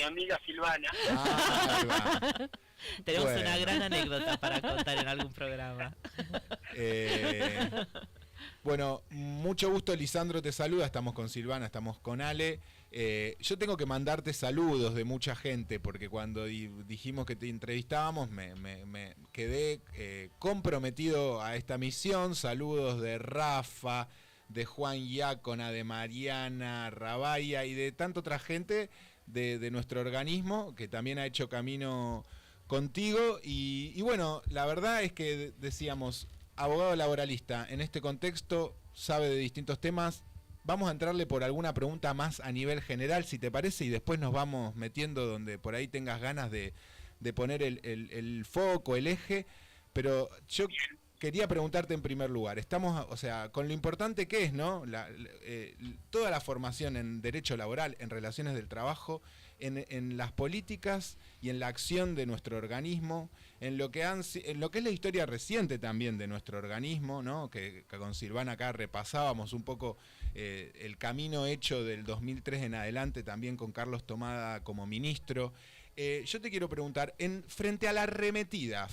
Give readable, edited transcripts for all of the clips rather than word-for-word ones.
mi amiga Silvana. Ahí va. Tenemos Bueno. una gran anécdota para contar en algún programa. Bueno, mucho gusto, Lisandro te saluda, estamos con Silvana, estamos con Ale. Yo tengo que mandarte saludos de mucha gente, porque cuando dijimos que te entrevistábamos me quedé comprometido a esta misión. Saludos de Rafa, de Juan Iácona, de Mariana Rabaya y de tanta otra gente de nuestro organismo que también ha hecho camino contigo. Y bueno, la verdad es que decíamos, abogado laboralista, en este contexto sabe de distintos temas. Vamos a entrarle por alguna pregunta más a nivel general, si te parece, y después nos vamos metiendo donde por ahí tengas ganas de poner el foco, el eje. Pero yo quería preguntarte en primer lugar, estamos, o sea, con lo importante que es, ¿no? Toda la formación en derecho laboral, en relaciones del trabajo, en las políticas y en la acción de nuestro organismo, en lo que es la historia reciente también de nuestro organismo, ¿no? Que con Silvana acá repasábamos un poco el camino hecho del 2003 en adelante, también con Carlos Tomada como ministro. Yo te quiero preguntar, frente a la arremetida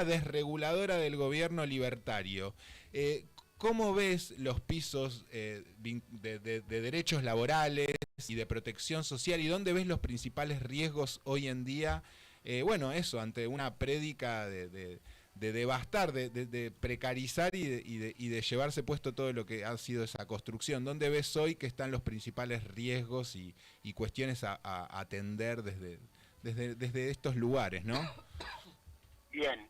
desreguladora del gobierno libertario, ¿cómo ves los pisos de derechos laborales y de protección social, y dónde ves los principales riesgos hoy en día? Bueno, eso, ante una prédica de devastar, de precarizar y de llevarse puesto todo lo que ha sido esa construcción. ¿Dónde ves hoy que están los principales riesgos y cuestiones a atender desde estos lugares, ¿no? Bien,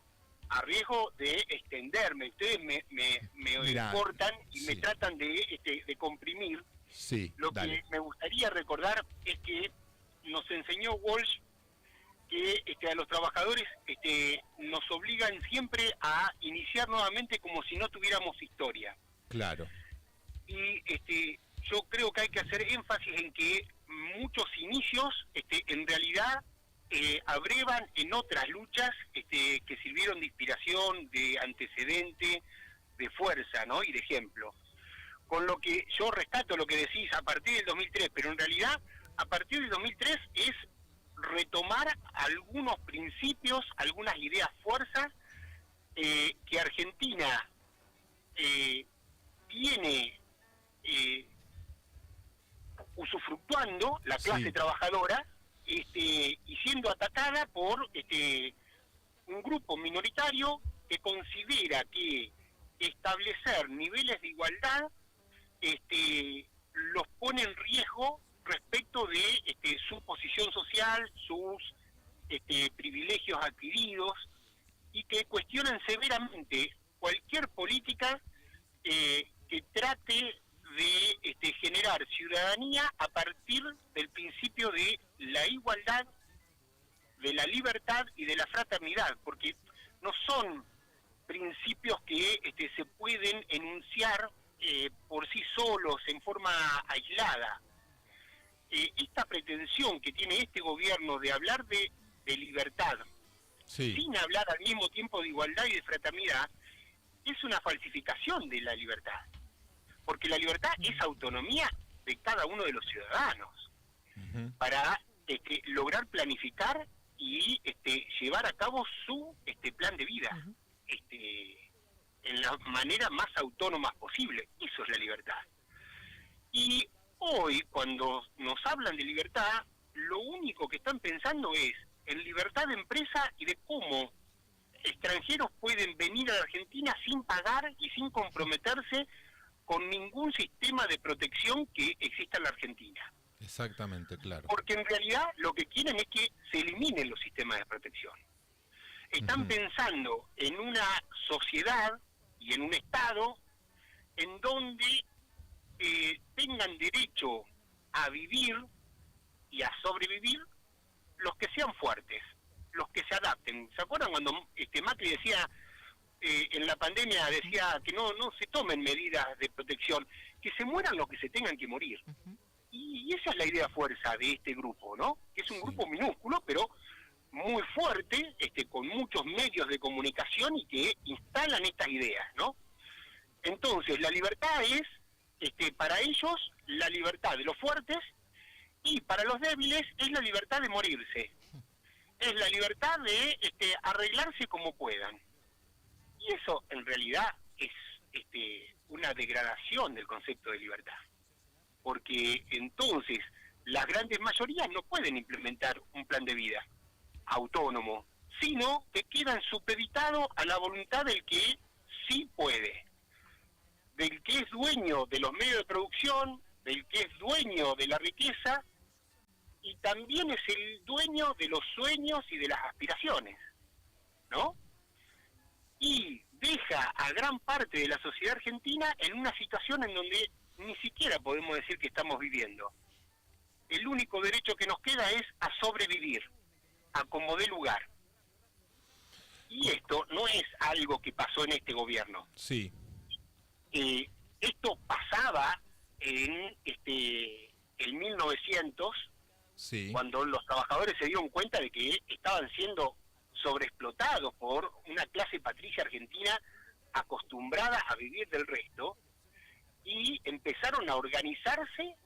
a riesgo de extenderme, ustedes me cortan y sí, me tratan de comprimir. Sí, Lo dale. que me gustaría recordar es que nos enseñó Walsh que a los trabajadores nos obligan siempre a iniciar nuevamente como si no tuviéramos historia. Claro. Y yo creo que hay que hacer énfasis en que muchos inicios en realidad abrevan en otras luchas que sirvieron de inspiración, de antecedente, de fuerza, ¿no? Y de ejemplo. Con lo que yo rescato lo que decís a partir del 2003, pero en realidad a partir del 2003 es retomar algunos principios, algunas ideas, fuerzas que Argentina viene usufructuando, la clase Sí. trabajadora, y siendo atacada por un grupo minoritario que considera que establecer niveles de igualdad los pone en riesgo respecto de su posición social, sus privilegios adquiridos, y que cuestionan severamente cualquier política que trate de generar ciudadanía a partir del principio de la igualdad, de la libertad y de la fraternidad, porque no son principios que se pueden enunciar por sí solos, en forma aislada. Esta pretensión que tiene este gobierno de hablar de libertad, Sí. sin hablar al mismo tiempo de igualdad y de fraternidad, es una falsificación de la libertad. Porque la libertad es autonomía de cada uno de los ciudadanos para lograr planificar y llevar a cabo su plan de vida en la manera más autónoma posible. Eso es la libertad. Y hoy, cuando nos hablan de libertad, lo único que están pensando es en libertad de empresa y de cómo extranjeros pueden venir a la Argentina sin pagar y sin comprometerse con ningún sistema de protección que exista en la Argentina. Exactamente, claro. Porque en realidad lo que quieren es que se eliminen los sistemas de protección. Están pensando en una sociedad y en un Estado en donde tengan derecho a vivir y a sobrevivir los que sean fuertes, los que se adapten. ¿Se acuerdan cuando Macri decía, en la pandemia decía que no se tomen medidas de protección, que se mueran los que se tengan que morir? Y esa es la idea fuerza de este grupo, ¿no? Que es un grupo minúsculo, pero muy fuerte, con muchos medios de comunicación y que instalan estas ideas, ¿no? Entonces, la libertad es, para ellos, la libertad de los fuertes Y para los débiles es la libertad de morirse, es la libertad de arreglarse como puedan. Y eso en realidad es una degradación del concepto de libertad, porque entonces las grandes mayorías no pueden implementar un plan de vida autónomo, sino que quedan supeditados a la voluntad del que sí puede, del que es dueño de los medios de producción, del que es dueño de la riqueza, y también es el dueño de los sueños y de las aspiraciones, ¿no? Y deja a gran parte de la sociedad argentina en una situación en donde ni siquiera podemos decir que estamos viviendo. El único derecho que nos queda es a sobrevivir, a como dé lugar. Y esto no es algo que pasó en este gobierno. Sí. Esto pasaba en el 1900, Sí. cuando los trabajadores se dieron cuenta de que estaban siendo sobreexplotados por una clase patricia argentina acostumbrada a vivir del resto, y empezaron a organizarse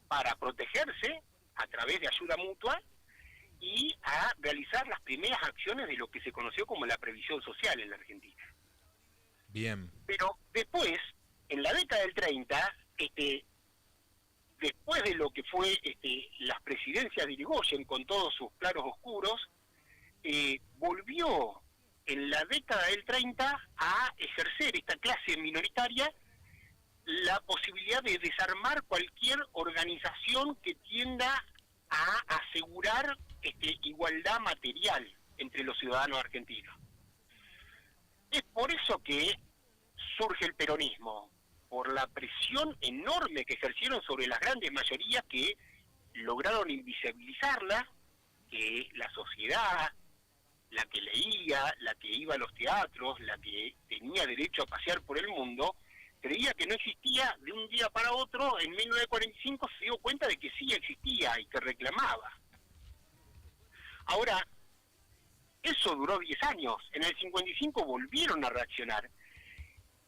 para protegerse a través de ayuda mutua y a realizar las primeras acciones de lo que se conoció como la previsión social en la Argentina. Bien. Pero después, en la década del 30, después de lo que fue las presidencias de Irigoyen con todos sus claros oscuros, volvió en la década del 30 a ejercer esta clase minoritaria la posibilidad de desarmar cualquier organización que tienda a asegurar igualdad material entre los ciudadanos argentinos. Es por eso que surge el peronismo, por la presión enorme que ejercieron sobre las grandes mayorías que lograron invisibilizarla, que la sociedad, la que leía, la que iba a los teatros, la que tenía derecho a pasear por el mundo, creía que no existía. De un día para otro, en 1945 se dio cuenta de que sí existía y que reclamaba. Ahora, eso duró 10 años. En el 55 volvieron a reaccionar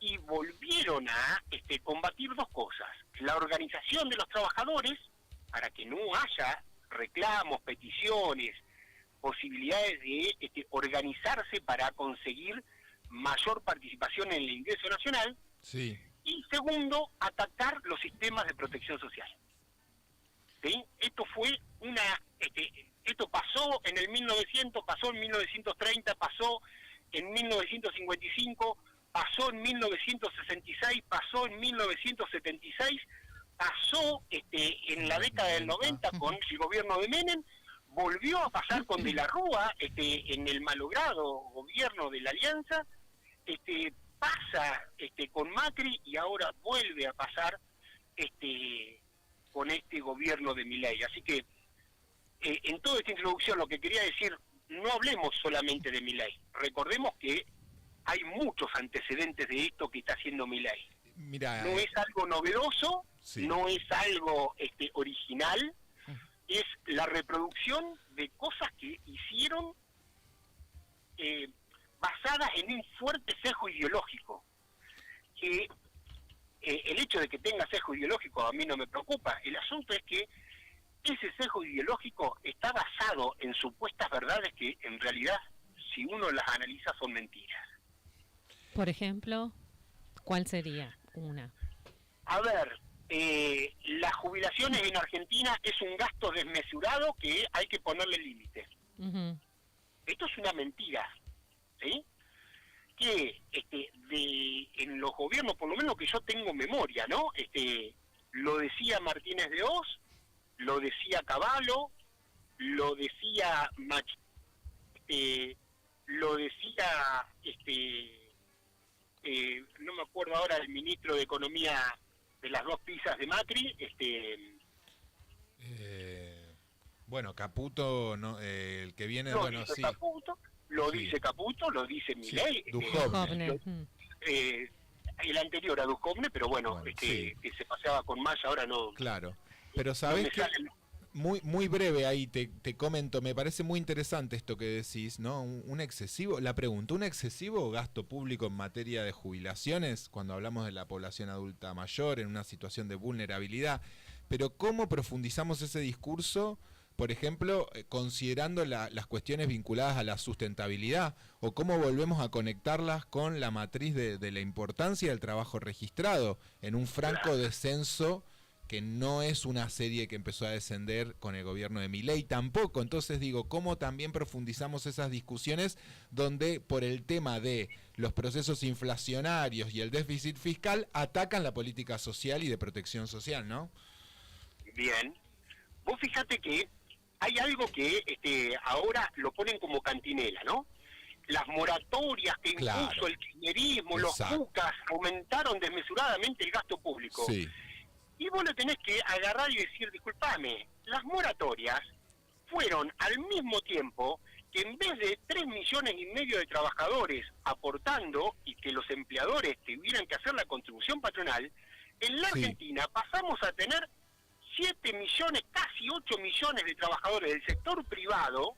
y volvieron a combatir dos cosas: la organización de los trabajadores, para que no haya reclamos, peticiones, posibilidades de organizarse para conseguir mayor participación en el ingreso nacional. Sí. Y segundo, atacar los sistemas de protección social. ¿Sí? Esto fue esto pasó en el 1900, pasó en 1930, pasó en 1955, pasó en 1966, pasó en 1976, pasó en la década del 90 con el gobierno de Menem, volvió a pasar con De la Rúa en el malogrado gobierno de la Alianza, pasa con Macri y ahora vuelve a pasar con este gobierno de Milei. Así que en toda esta introducción lo que quería decir, no hablemos solamente de Milei, recordemos que hay muchos antecedentes de esto que está haciendo Milei. Mira, no es algo novedoso, sí. No es algo original, es la reproducción de cosas que hicieron basadas en un fuerte sesgo ideológico, que el hecho de que tenga sesgo ideológico a mí no me preocupa. El asunto es que ese sesgo ideológico está basado en supuestas verdades que en realidad, si uno las analiza, son mentiras. Por ejemplo, ¿cuál sería una? A ver, las jubilaciones en Argentina es un gasto desmesurado que hay que ponerle límites. Uh-huh. Esto es una mentira, ¿sí? Que en los gobiernos, por lo menos que yo tengo memoria, ¿no? Lo decía Martínez de Oz, lo decía Cavallo, lo decía lo decía no me acuerdo ahora, el ministro de Economía de las dos pizzas de Macri, bueno, Caputo, no, el que viene, lo bueno, dice sí. Caputo, lo Sí. dice Caputo, lo dice Milei, Duhovne. el anterior a Duhovne, pero bueno, sí. que se paseaba con Massa, ahora no. Claro, pero sabés no me que sale. muy breve ahí te comento, me parece muy interesante esto que decís, ¿no? Un excesivo, la pregunta, ¿un excesivo gasto público en materia de jubilaciones cuando hablamos de la población adulta mayor en una situación de vulnerabilidad? pero ¿cómo profundizamos ese discurso? Por ejemplo, considerando las cuestiones vinculadas a la sustentabilidad, o cómo volvemos a conectarlas con la matriz de la importancia del trabajo registrado en un franco descenso que no es una serie que empezó a descender con el gobierno de Milei tampoco. Entonces digo, ¿cómo también profundizamos esas discusiones donde por el tema de los procesos inflacionarios y el déficit fiscal atacan la política social y de protección social, ¿no? Bien. Vos fíjate que hay algo que ahora lo ponen como cantinela, ¿no? Las moratorias que impuso el kirchnerismo, los cucas, aumentaron desmesuradamente el gasto público. Sí. Y vos lo tenés que agarrar y decir, disculpame, las moratorias fueron al mismo tiempo que en vez de 3,5 millones de trabajadores aportando y que los empleadores tuvieran que hacer la contribución patronal, en la Argentina pasamos a tener 7 millones, casi 8 millones de trabajadores del sector privado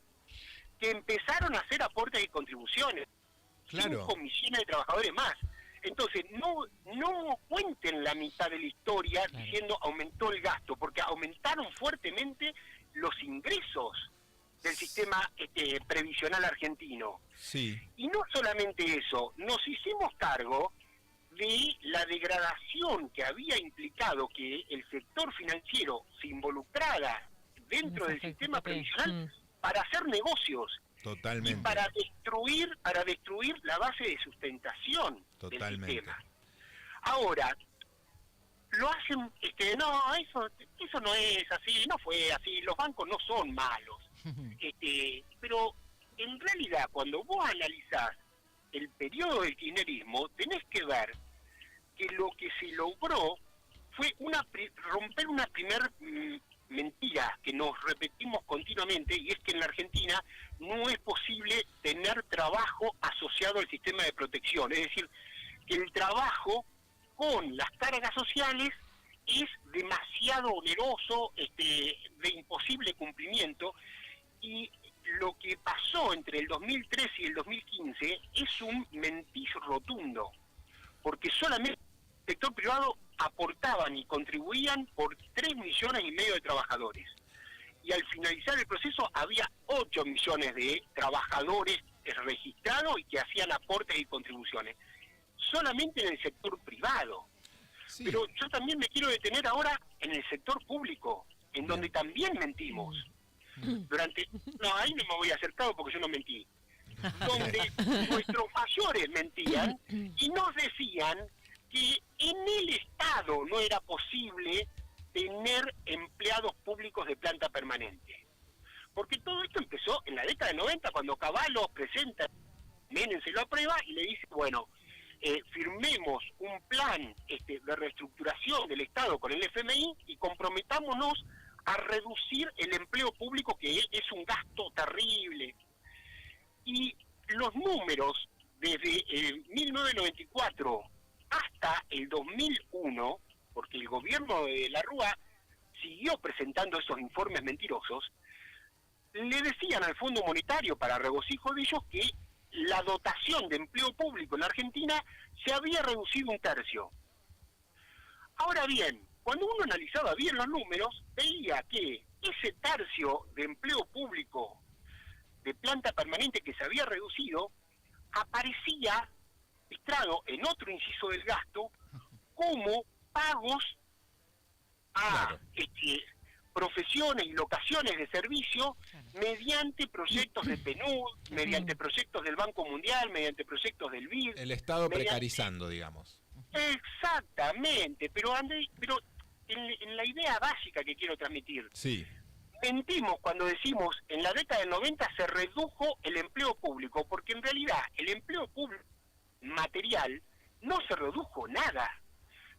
que empezaron a hacer aportes y contribuciones. 5 millones de trabajadores más. Entonces, no cuenten la mitad de la historia diciendo aumentó el gasto, porque aumentaron fuertemente los ingresos del sistema previsional argentino. Sí. Y no solamente eso, nos hicimos cargo de la degradación que había implicado que el sector financiero se involucrara dentro del sistema previsional para hacer negocios. Totalmente. Y para destruir la base de sustentación del sistema. Ahora, lo hacen, no, eso no es así, no fue así, los bancos no son malos. Pero en realidad, cuando vos analizás el periodo del kirchnerismo, tenés que ver que lo que se logró fue romper una primer mentira que nos repetimos continuamente, y es que en la Argentina no es posible tener trabajo asociado al sistema de protección. Es decir, que el trabajo con las cargas sociales es demasiado oneroso, de imposible cumplimiento, y lo que pasó entre el 2013 y el 2015 es un mentir rotundo, porque solamente el sector privado aportaban y contribuían por 3,5 millones de trabajadores. Y al finalizar el proceso había 8 millones de trabajadores registrados y que hacían aportes y contribuciones. Solamente en el sector privado. Sí. Pero yo también me quiero detener ahora en el sector público, en donde también mentimos. No, ahí no me voy acercado porque yo no mentí. Donde nuestros mayores mentían y nos decían que en el Estado no era posible tener empleados públicos de planta permanente. Porque todo esto empezó en la década de 90, cuando Cavallo presenta, Menem se lo aprueba y le dice, bueno, firmemos un plan de reestructuración del Estado con el FMI y comprometámonos a reducir el empleo público, que es un gasto terrible. Y los números desde 1994 hasta el 2001, porque el gobierno de la Rúa siguió presentando esos informes mentirosos, le decían al Fondo Monetario, para regocijo de ellos, que la dotación de empleo público en la Argentina se había reducido 1/3. Ahora bien, cuando uno analizaba bien los números, veía que ese tercio de empleo público de planta permanente que se había reducido, aparecía registrado en otro inciso del gasto como pagos a profesiones y locaciones de servicio mediante proyectos de PNUD, mediante proyectos del Banco Mundial, mediante proyectos del BID. El Estado precarizando, digamos. Exactamente, pero en la idea básica que quiero transmitir. Sí. Mentimos cuando decimos en la década del 90 se redujo el empleo público, porque en realidad el empleo público material no se redujo nada.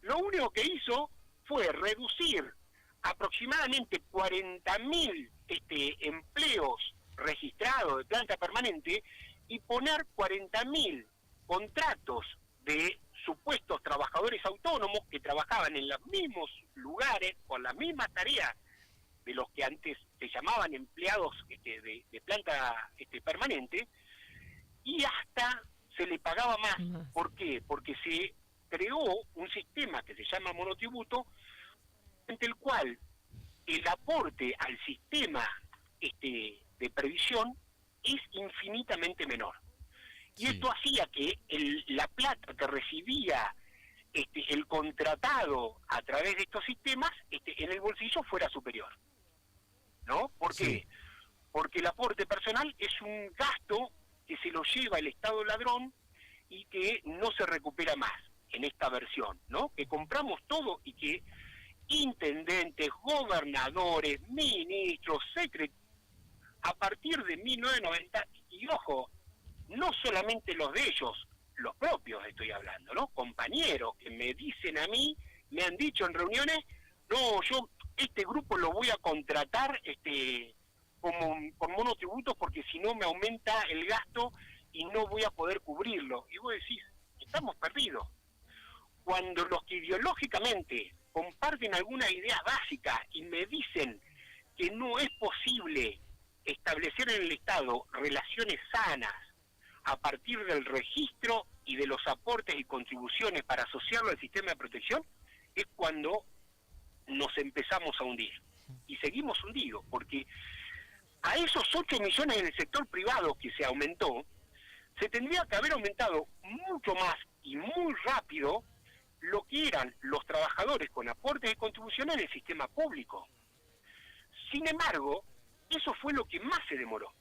Lo único que hizo fue reducir aproximadamente 40.000 empleos registrados de planta permanente y poner 40.000 contratos de supuestos trabajadores autónomos que trabajaban en los mismos lugares, con las mismas tareas de los que antes se llamaban empleados de planta permanente, y hasta se le pagaba más. ¿Por qué? Porque se creó un sistema que se llama monotributo, en el cual el aporte al sistema de previsión es infinitamente menor. Y Sí. esto hacía que la plata que recibía el contratado a través de estos sistemas en el bolsillo fuera superior. ¿No? ¿Por qué? Sí. Porque el aporte personal es un gasto que se lo lleva el Estado ladrón y que no se recupera más en esta versión, ¿no? Que compramos todo y que intendentes, gobernadores, ministros, secretarios, a partir de 1990, y ojo, no solamente los de ellos, los propios estoy hablando, ¿no? Compañeros que me dicen a mí, me han dicho en reuniones, no, yo este grupo lo voy a contratar con monotributos porque si no me aumenta el gasto y no voy a poder cubrirlo. Y vos decís, estamos perdidos. Cuando los que ideológicamente comparten alguna idea básica y me dicen que no es posible establecer en el Estado relaciones sanas a partir del registro y de los aportes y contribuciones para asociarlo al sistema de protección, es cuando nos empezamos a hundir. Y seguimos hundidos, porque a esos 8 millones en el sector privado que se aumentó, se tendría que haber aumentado mucho más y muy rápido lo que eran los trabajadores con aportes y contribuciones en el sistema público. Sin embargo, eso fue lo que más se demoró.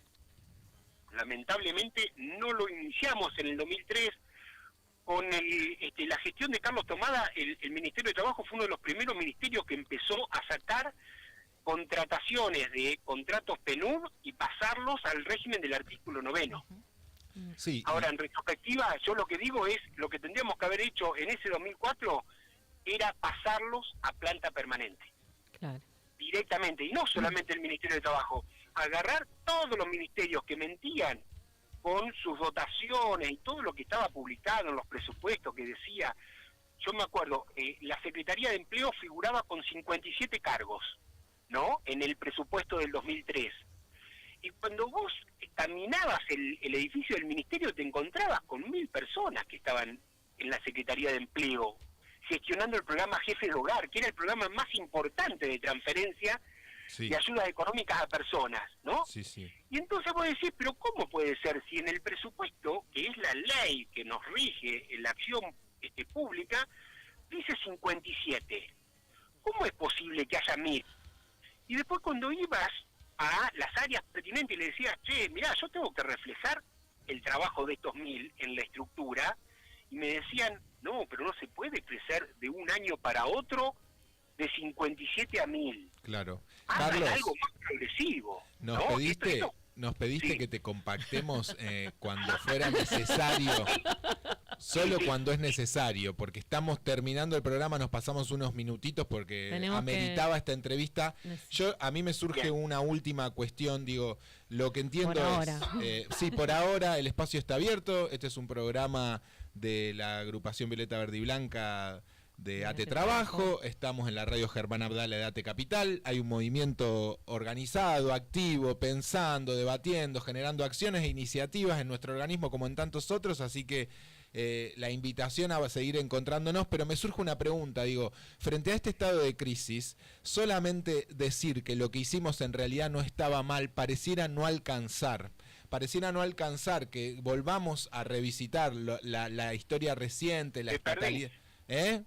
Lamentablemente no lo iniciamos en el 2003. Con la gestión de Carlos Tomada, el Ministerio de Trabajo fue uno de los primeros ministerios que empezó a sacar contrataciones de contratos PNUD y pasarlos al régimen del artículo 9. Sí. Ahora, en retrospectiva, yo lo que digo es, lo que tendríamos que haber hecho en ese 2004 era pasarlos a planta permanente. Claro. Directamente, y no solamente el Ministerio de Trabajo, agarrar todos los ministerios que mentían con sus dotaciones y todo lo que estaba publicado en los presupuestos que decía, yo me acuerdo, la Secretaría de Empleo figuraba con 57 cargos, ¿no? En el presupuesto del 2003. Y cuando vos caminabas el edificio del ministerio te encontrabas con 1.000 personas que estaban en la Secretaría de Empleo gestionando el programa Jefe de Hogar, que era el programa más importante de transferencia Sí. de ayudas económicas a personas, ¿no? Sí, sí. Y entonces vos decís, pero ¿cómo puede ser si en el presupuesto, que es la ley que nos rige en la acción pública, dice 57? ¿Cómo es posible que haya 1.000? Y después cuando ibas a las áreas pertinentes y le decías, che, mirá, yo tengo que reflejar el trabajo de estos 1.000 en la estructura, y me decían, no, pero no se puede crecer de un año para otro de 57 a 1.000. Claro. Hagan Carlos, algo más progresivo. nos ¿no? pediste Sí. que te compactemos cuando fuera necesario, solo cuando es necesario, porque estamos terminando el programa, nos pasamos unos minutitos porque Tenemos ameritaba esta entrevista. A mí me surge Bien. una última cuestión, digo, lo que entiendo Por ahora. sí, por ahora el espacio está abierto, este es un programa de la agrupación Violeta Verde y Blanca de ATE Trabajo, estamos en la radio Germán Abdala de ATE Capital, hay un movimiento organizado, activo, pensando, debatiendo, generando acciones e iniciativas en nuestro organismo como en tantos otros, así que la invitación a seguir encontrándonos, pero me surge una pregunta, digo, frente a este estado de crisis, solamente decir que lo que hicimos en realidad no estaba mal, pareciera no alcanzar, que volvamos a revisitar la historia reciente, la Te perdí. estatalidad.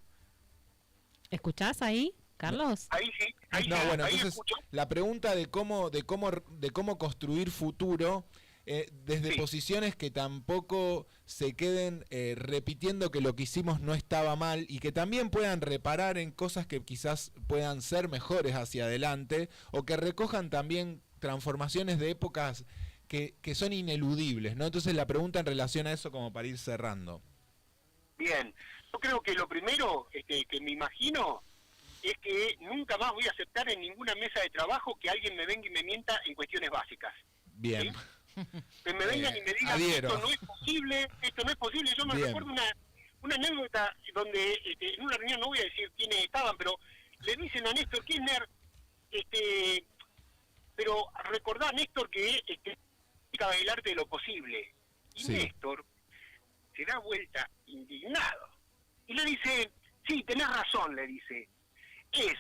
¿Escuchás ahí, Carlos? Ahí sí, ahí No, sí, bueno, ahí entonces escucho. la pregunta de cómo construir futuro desde Sí. posiciones que tampoco se queden repitiendo que lo que hicimos no estaba mal y que también puedan reparar en cosas que quizás puedan ser mejores hacia adelante o que recojan también transformaciones de épocas que son ineludibles, ¿no? Entonces la pregunta en relación a eso como para ir cerrando. Bien, yo creo que lo primero que me imagino es que nunca más voy a aceptar en ninguna mesa de trabajo que alguien me venga y me mienta en cuestiones básicas. Bien. Que me vengan y me digan, adhiero. esto no es posible. Yo me Bien. recuerdo una anécdota donde en una reunión, no voy a decir quiénes estaban, pero le dicen a Néstor Kirchner, pero recordá, Néstor, que el arte de lo posible. Y Sí. Néstor se da vuelta indignado y le dice, sí, tenés razón, le dice, es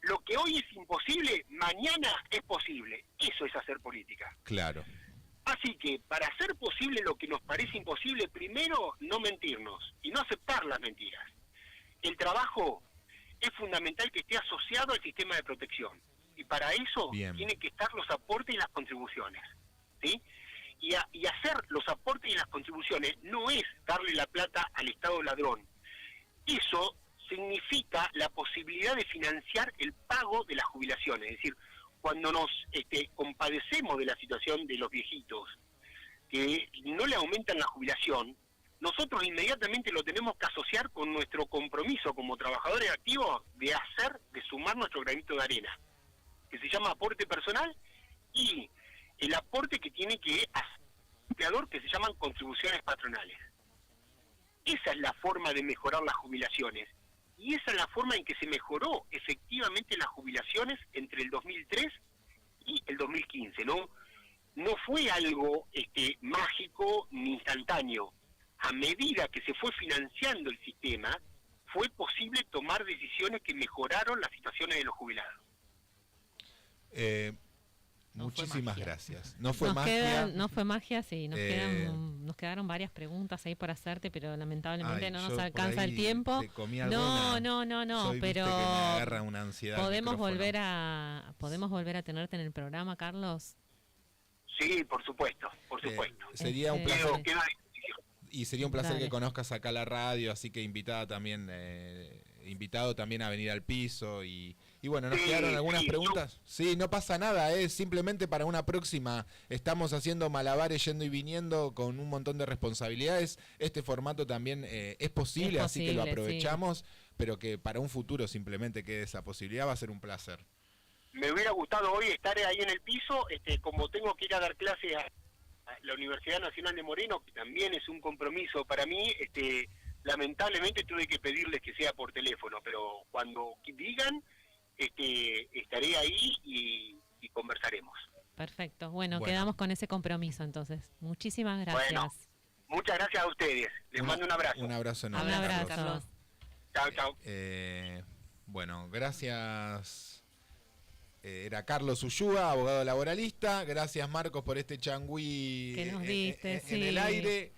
lo que hoy es imposible, mañana es posible. Eso es hacer política. Claro. Así que para hacer posible lo que nos parece imposible, primero no mentirnos y no aceptar las mentiras. El trabajo es fundamental que esté asociado al sistema de protección. Y para eso Bien. tienen que estar los aportes y las contribuciones. ¿Sí? Y hacer los aportes y las contribuciones no es darle la plata al Estado ladrón. Eso significa la posibilidad de financiar el pago de las jubilaciones. Es decir, cuando nos compadecemos de la situación de los viejitos, que no le aumentan la jubilación, nosotros inmediatamente lo tenemos que asociar con nuestro compromiso como trabajadores activos de sumar nuestro granito de arena, que se llama aporte personal, y el aporte que tiene que hacer el empleador, que se llaman contribuciones patronales. Esa es la forma de mejorar las jubilaciones. Y esa es la forma en que se mejoró efectivamente las jubilaciones entre el 2003 y el 2015, ¿no? No fue algo mágico ni instantáneo. A medida que se fue financiando el sistema, fue posible tomar decisiones que mejoraron las situaciones de los jubilados. No fue Muchísimas magia. gracias. No fue magia. No fue magia, sí. Nos quedaron varias preguntas ahí por hacerte, pero lamentablemente Ay, no yo nos por alcanza ahí el tiempo. te comí No, alguna. no, Soy, viste, pero que me agarra una ansiedad el podemos micrófono. volver a tenerte en el programa, Carlos. Sí, por supuesto, por supuesto. Sería un Este, placer. Queda a disposición. Y sería un placer Dale. que conozcas acá la radio, así que invitado también a venir al piso. Y bueno, ¿nos Sí, quedaron algunas sí, preguntas? Sí, no pasa nada, es simplemente para una próxima. Estamos haciendo malabares yendo y viniendo con un montón de responsabilidades. Este formato también es posible, así que lo posible, aprovechamos, pero que para un futuro simplemente quede esa posibilidad, va a ser un placer. Me hubiera gustado hoy estar ahí en el piso, como tengo que ir a dar clases a la Universidad Nacional de Moreno, que también es un compromiso para mí, lamentablemente tuve que pedirles que sea por teléfono, pero cuando digan, estaré ahí y conversaremos. Perfecto. Bueno, Bueno. quedamos con ese compromiso entonces. Muchísimas gracias. Bueno, muchas gracias a ustedes. Les mando un abrazo. Un abrazo enorme, Un abrazo. Carlos. Chao, chao. Bueno, gracias. Era Carlos Ullúa, abogado laboralista. Gracias, Marcos, por este changüí Que nos diste, en sí. el aire.